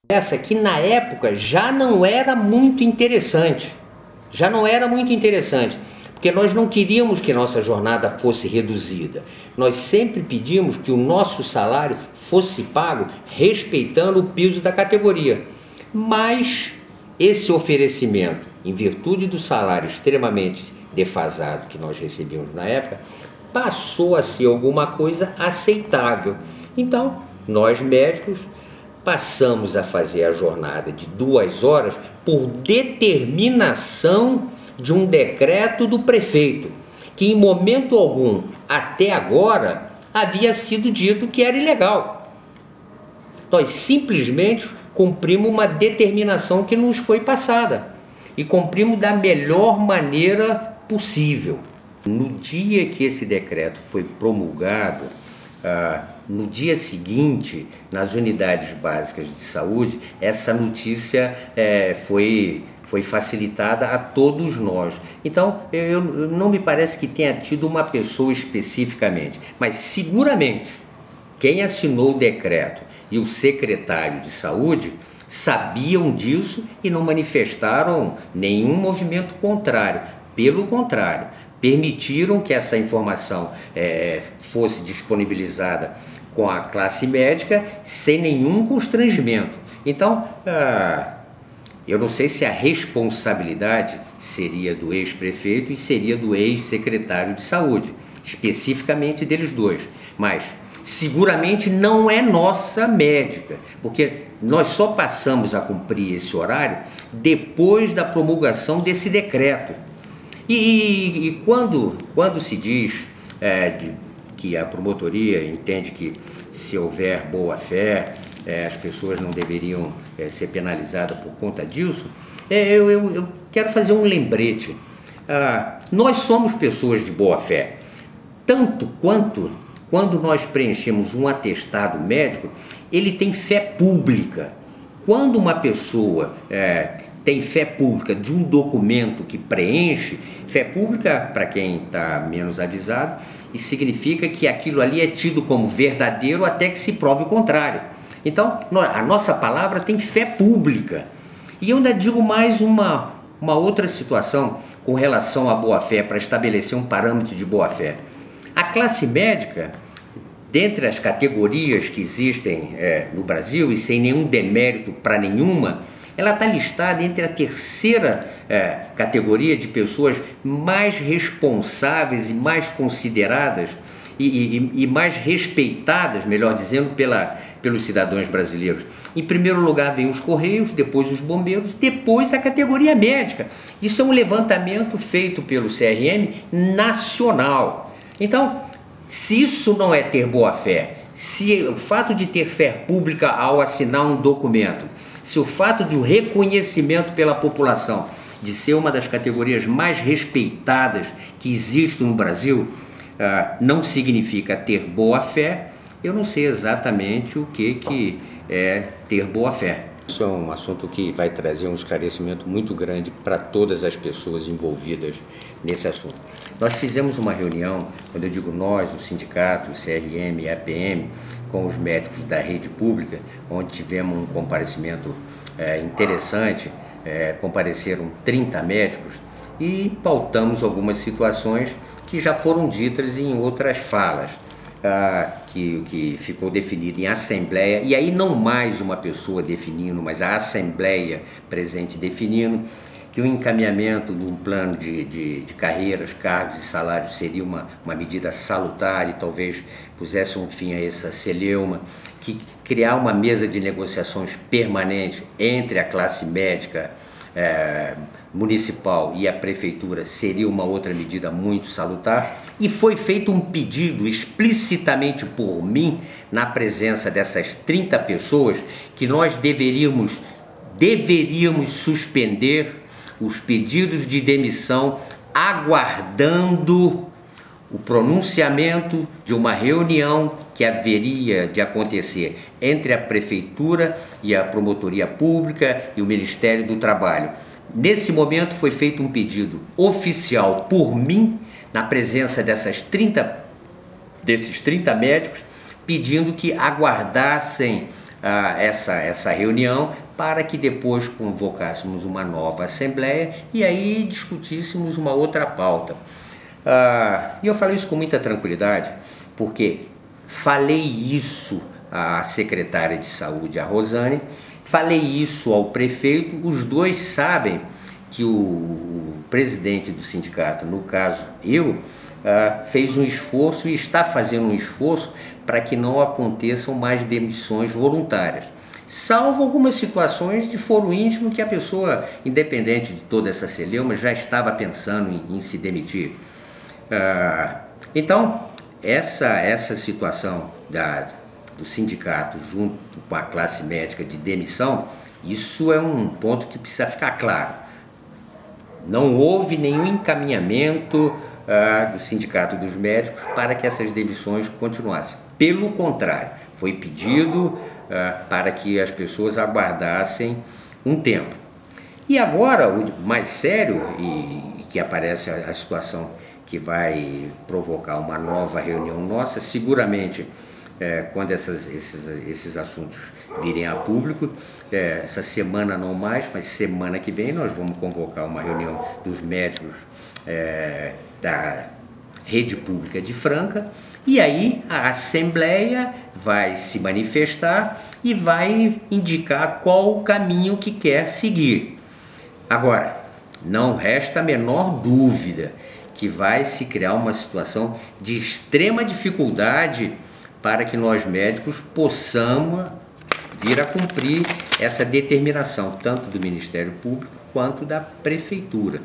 Essa que na época já não era muito interessante, porque nós não queríamos que nossa jornada fosse reduzida. Nós sempre pedimos que o nosso salário fosse pago respeitando o piso da categoria. Mas esse oferecimento, em virtude do salário extremamente defasado que nós recebíamos na época, passou a ser alguma coisa aceitável. Então, nós médicos passamos a fazer a jornada de 2 horas por determinação de um decreto do prefeito, que em momento algum, até agora, havia sido dito que era ilegal. Nós simplesmente cumprimos uma determinação que nos foi passada e cumprimos da melhor maneira possível. No dia que esse decreto foi promulgado, no dia seguinte, nas unidades básicas de saúde, essa notícia foi facilitada a todos nós. Então, não me parece que tenha tido uma pessoa especificamente, mas seguramente quem assinou o decreto e o secretário de saúde sabiam disso e não manifestaram nenhum movimento contrário. Pelo contrário, permitiram que essa informação fosse disponibilizada com a classe médica sem nenhum constrangimento. Então, eu não sei se a responsabilidade seria do ex-prefeito e seria do ex-secretário de saúde, especificamente deles dois, mas seguramente não é nossa médica, porque nós só passamos a cumprir esse horário depois da promulgação desse decreto. E quando se diz que a promotoria entende que se houver boa-fé, as pessoas não deveriam ser penalizadas por conta disso, eu quero fazer um lembrete. Nós somos pessoas de boa-fé, tanto quanto quando nós preenchemos um atestado médico, ele tem fé pública. Quando uma pessoa tem fé pública de um documento que preenche, fé pública, para quem está menos avisado, isso significa que aquilo ali é tido como verdadeiro até que se prove o contrário. Então, a nossa palavra tem fé pública. E eu ainda digo mais uma outra situação com relação à boa-fé, para estabelecer um parâmetro de boa-fé. A classe médica, dentre as categorias que existem no Brasil, e sem nenhum demérito para nenhuma, ela está listada entre a terceira categoria de pessoas mais responsáveis e mais consideradas e mais respeitadas, melhor dizendo, pelos cidadãos brasileiros. Em primeiro lugar vem os Correios, depois os bombeiros, depois a categoria médica. Isso é um levantamento feito pelo CRM nacional. Então, se isso não é ter boa-fé, se o fato de ter fé pública ao assinar um documento, se o fato de o reconhecimento pela população de ser uma das categorias mais respeitadas que existe no Brasil não significa ter boa-fé, eu não sei exatamente o que é ter boa-fé. Isso é um assunto que vai trazer um esclarecimento muito grande para todas as pessoas envolvidas nesse assunto. Nós fizemos uma reunião, quando eu digo nós, o sindicato, o CRM e a APM, com os médicos da rede pública, onde tivemos um comparecimento interessante, compareceram 30 médicos e pautamos algumas situações que já foram ditas em outras falas, que ficou definido em assembleia, e aí não mais uma pessoa definindo, mas a assembleia presente definindo, que o encaminhamento de um plano de carreiras, cargos e salários seria uma medida salutar e talvez pusesse um fim a essa celeuma, que criar uma mesa de negociações permanente entre a classe médica municipal e a prefeitura seria uma outra medida muito salutar, e foi feito um pedido explicitamente por mim, na presença dessas 30 pessoas, que nós deveríamos suspender os pedidos de demissão, aguardando o pronunciamento de uma reunião que haveria de acontecer entre a prefeitura e a promotoria pública e o Ministério do Trabalho. Nesse momento foi feito um pedido oficial por mim, na presença desses 30 médicos, pedindo que aguardassem essa reunião para que depois convocássemos uma nova assembleia e aí discutíssemos uma outra pauta. E eu falei isso com muita tranquilidade, porque falei isso à secretária de saúde, a Rosane, falei isso ao prefeito, os dois sabem que o presidente do sindicato, no caso eu, fez um esforço e está fazendo um esforço para que não aconteçam mais demissões voluntárias, salvo algumas situações de foro íntimo que a pessoa, independente de toda essa celeuma, já estava pensando em se demitir. Então, essa situação do sindicato junto com a classe médica de demissão, isso é um ponto que precisa ficar claro. Não houve nenhum encaminhamento do Sindicato dos Médicos para que essas demissões continuassem. Pelo contrário, foi pedido para que as pessoas aguardassem um tempo. E agora, o mais sério, e que aparece a situação que vai provocar uma nova reunião nossa, seguramente quando esses assuntos virem a público, essa semana não mais, mas semana que vem nós vamos convocar uma reunião dos médicos da rede pública de Franca, e aí a Assembleia vai se manifestar e vai indicar qual o caminho que quer seguir. Agora, não resta a menor dúvida que vai se criar uma situação de extrema dificuldade para que nós médicos possamos vir a cumprir essa determinação, tanto do Ministério Público quanto da Prefeitura.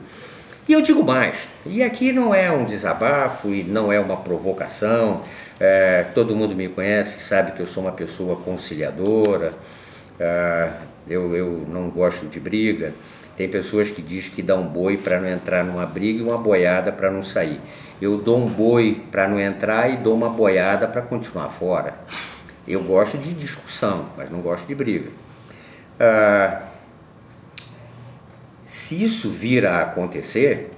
E eu digo mais, e aqui não é um desabafo e não é uma provocação, todo mundo me conhece, sabe que eu sou uma pessoa conciliadora, eu não gosto de briga. Tem pessoas que dizem que dá um boi para não entrar numa briga e uma boiada para não sair. Eu dou um boi para não entrar e dou uma boiada para continuar fora. Eu gosto de discussão, mas não gosto de briga. Se isso vir a acontecer,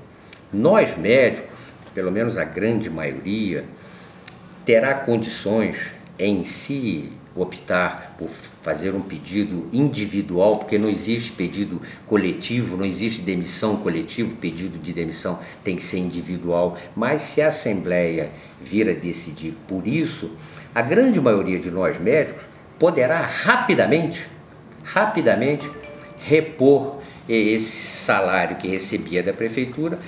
nós médicos, pelo menos a grande maioria, terá condições em si optar por fazer um pedido individual, porque não existe pedido coletivo, não existe demissão coletiva, pedido de demissão tem que ser individual, mas se a Assembleia vir a decidir por isso, a grande maioria de nós médicos poderá rapidamente repor esse salário que recebia da Prefeitura.